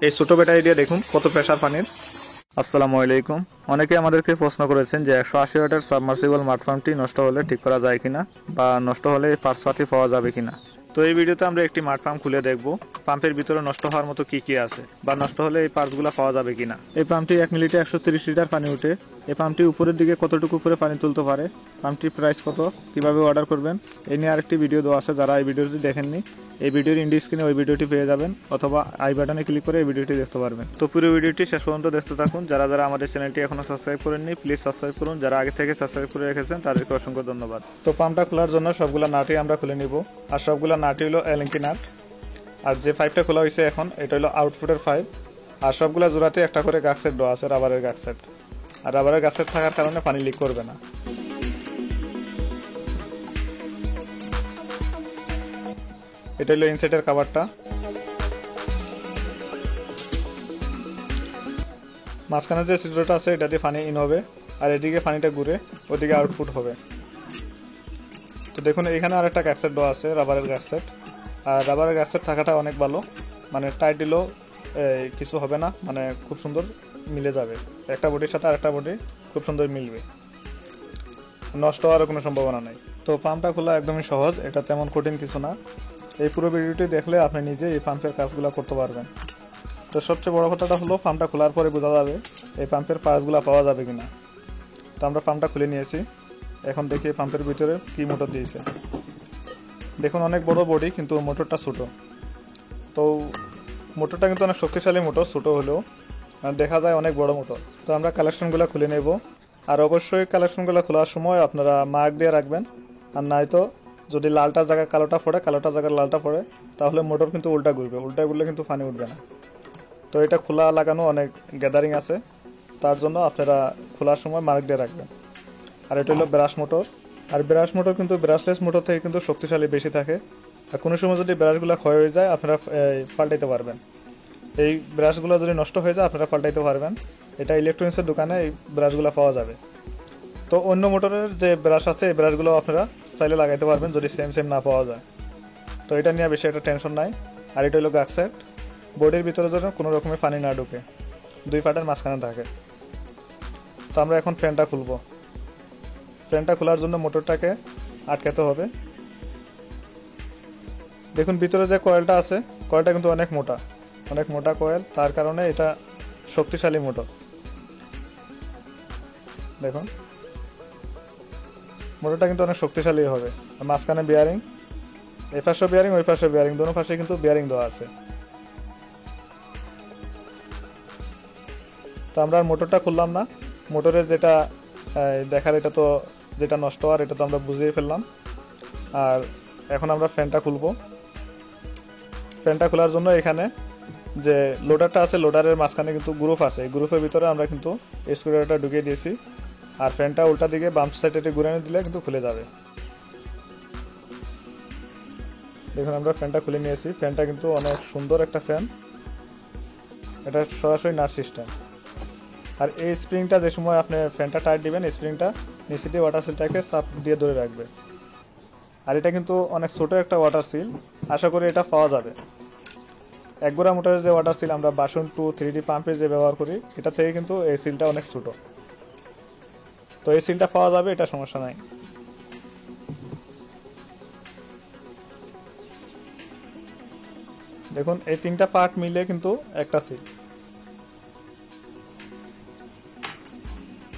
এই ছোট ব্যাটারি দিয়ে দেখুন কত প্রেসার পানির। আসসালামু আলাইকুম। অনেকে আমাদেরকে প্রশ্ন করেছেন যে 180 ওয়াটের সাবমার্সিবল মাড পাম্পটি নষ্ট হলে ঠিক করা যায় কিনা বা নষ্ট হলে এই পার্টসটি পাওয়া যাবে কিনা। তো এই ভিডিওতে আমরা একটি মাড পাম্প খুলে দেখব পাম্পের ভিতরে নষ্ট হওয়ার মতো কি আছে বা নষ্ট হলে এই পার্টসগুলো পাওয়া যাবে কিনা। এই পাম্পটি 1 মিনিটে 130 লিটার পানি ওঠে। এই পাম্পটি উপরের দিকে কতটুকু উপরে পানি তুলতে পারে, পাম্পটির প্রাইস কত, কিভাবে অর্ডার করবেন, এই নিয়ে আরেকটি ভিডিও দেওয়া আছে। যারা এই ভিডিওটি দেখেননি, এই ভিডিওর ইন্ডি স্ক্রিনে ওই ভিডিওটি পেয়ে যাবেন অথবা আই বাটনে ক্লিক করে এই ভিডিওটি দেখতে পারবেন। তো পুরো ভিডিওটি শেষ পর্যন্ত দেখতে থাকুন। যারা আমাদের চ্যানেলটি এখনো সাবস্ক্রাইব করেননি প্লিজ সাবস্ক্রাইব করুন। যারা আগে থেকে সাবস্ক্রাইব করে রেখেছেন তাদেরকে অসংখ্য ধন্যবাদ। তো পাম্পটা খোলার জন্য সবগুলো নাটই আমরা খুলে নিব। আর সবগুলো নাটই হলো এলএনকি নাট। আর যে পাইপটা খোলা হয়েছে এখন এটা হলো আউটপুটের পাইপ। আর সবগুলো জোড়াতে একটা করে গাক্সেট দেওয়া আছে, রাবারের গাক্সেট। আর রাবারের গাক্সেট থাকার কারণে পানি লিক করবে না। এটা হলো ইনসাইডের কভারটা। মাঝখানে যে ছিদ্রটা আছে এটা দিয়ে পানি ইন হবে, আর এদিকে পানিটা ঘুরে ওদিকে আউটপুট হবে। তো দেখুন এখানে আর একটা গ্যাসেট দেওয়া আছে, রাবারের গ্যাসেট। আর রাবারের গ্যাসেট থাকাটা অনেক ভালো, মানে টাইট দিলেও কিছু হবে না, মানে খুব সুন্দর মিলে যাবে। একটা বডির সাথে আরেকটা বডি খুব সুন্দর মিলবে, নষ্ট হওয়ার কোনো সম্ভাবনা নেই। তো পাম্পটা খোলা একদমই সহজ, এটা তেমন কঠিন কিছু না। এই পুরো ভিডিওটি দেখলে আপনি নিজে এই পাম্পের কাজগুলো করতে পারবেন। তো সবচেয়ে বড় কথাটা হলো পাম্পটা খোলার পরে বোঝা যাবে এই পাম্পের পার্টসগুলো পাওয়া যাবে কিনা। তো আমরা পাম্পটা খুলে নিয়েছি, এখন দেখি পাম্পের ভিতরে কি মোটর দিয়েছে। দেখুন অনেক বড় বডি কিন্তু মোটরটা ছোটো। তো মোটরটা কিন্তু অনেক শক্তিশালী মোটর, ছোটো হলেও দেখা যায় অনেক বড় মোটর। তো আমরা কালেকশনগুলো খুলে নেব। আর অবশ্যই কালেকশনগুলো খোলার সময় আপনারা মার্ক দিয়ে রাখবেন। আর নয়তো যদি লালটার জায়গায় কালোটা পড়ে, কালোটার জায়গায় লালটা পড়ে, তাহলে মোটর কিন্তু উল্টা ঘুরবে, উল্টা ঘুরলে কিন্তু পানি উঠবে না। তো এটা খোলা লাগানো অনেক গ্যাদারিং আছে, তার জন্য আপনারা খোলার সময় মার্ক দিয়ে রাখবেন। আর এটা হলো ব্রাশ মোটর। আর ব্রাশ মোটর কিন্তু ব্রাশলেস মোটর থেকে কিন্তু শক্তিশালী বেশি থাকে। আর কোনো সময় যদি ব্রাশগুলো ক্ষয় হয়ে যায় আপনারা পাল্টাইতে পারবেন। এই ব্রাশগুলো যদি নষ্ট হয়ে যায় আপনারা পাল্টাইতে পারবেন। এটা ইলেকট্রনিক্সের দোকানে এই ব্রাশগুলো পাওয়া যাবে। তো অন্য মোটরের যে ব্রাশ আছে এই ব্রাশগুলো আপনারা চাইলে লাগাইতে পারবেন যদি সেম না পাওয়া যায়। তো এটা নিয়ে বেশি একটা টেনশন নাই। আর এটা হলো গাক্সেট, বডির ভিতরে যেন কোনো রকমের পানি না ঢুকে, দুই পাটের মাঝখানে থাকে। তো আমরা এখন ফ্যানটা খুলব। ফ্যানটা খোলার জন্য মোটরটাকে আটকাতে হবে। দেখুন ভিতরে যে কয়েলটা আছে, কয়েলটা কিন্তু অনেক মোটা কয়েল, তার কারণে এটা শক্তিশালী মোটর। দেখুন মোটরটা কিন্তু অনেক শক্তিশালী হবে। মাঝখানে বিয়ারিং, এই পাশে বিয়ারিং ওই পাশে বিয়ারিং, দোনো পাশে কিন্তু বিয়ারিং দেওয়া আছে। তো আমরা মোটরটা খুললাম না, মোটরের যেটা দেখার এটা তো যেটা নষ্ট আর এটা তো আমরা বুঝিয়ে ফেললাম। আর এখন আমরা ফ্যানটা খুলব। ফ্যানটা খোলার জন্য এখানে যে লোডারটা আছে, লোডারের মাঝখানে কিন্তু গ্রুপ আছে, এই গ্রুপের ভিতরে আমরা কিন্তু স্ক্রুড্রাইভারটা ঢুকিয়ে দিয়েছি। আর ফ্যানটা উল্টা দিকে বাম সাইডে ঘুরে দিলে কিন্তু খুলে যাবে। দেখুন আমরা ফ্যানটা খুলে নিয়েছি। ফ্যানটা কিন্তু অনেক সুন্দর একটা ফ্যান, এটা সরাসরি নাট সিস্টেম। আর এই স্প্রিংটা যে সময় আপনি ফ্যানটা টাইট দিবেন, এই স্প্রিংটা নিচে দিয়ে ওয়াটার সিলটাকে চাপ দিয়ে ধরে রাখবে। আর এটা কিন্তু অনেক ছোটো একটা ওয়াটার সিল, আশা করি এটা পাওয়া যাবে। একগোড়া মোটরের যে ওয়াটার সিল আমরা বাসন 2 3D পাম্পে যে ব্যবহার করি, এটা থেকে কিন্তু এই সিলটা অনেক ছোটো। তো এই সিলটা পাওয়া যাবে, এটা সমস্যা নাই। দেখুন এই 3টা পার্ট মিলে কিন্তু একটা সিল।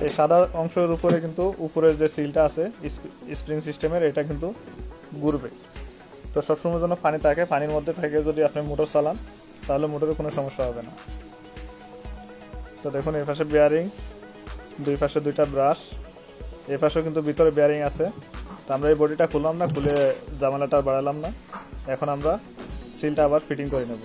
এই সাদা অংশের উপরে কিন্তু উপরের যে সিলটা আছে স্প্রিং সিস্টেমের, এটা কিন্তু ঘুরবে। তো সবসময় যেন পানি থাকে, পানির মধ্যে থেকে যদি আপনি মোটর চালান তাহলে মোটরে কোনো সমস্যা হবে না। তো দেখুন এই পাশে বিয়ারিং, দুই পাশে 2টা ব্রাশ, এই পাশেও কিন্তু ভিতরে বিয়ারিং আছে। তো আমরা এই বডিটা খুললাম না, খুলে জামালাটা বাড়ালাম না। এখন আমরা সিলটা আবার ফিটিং করে নেব।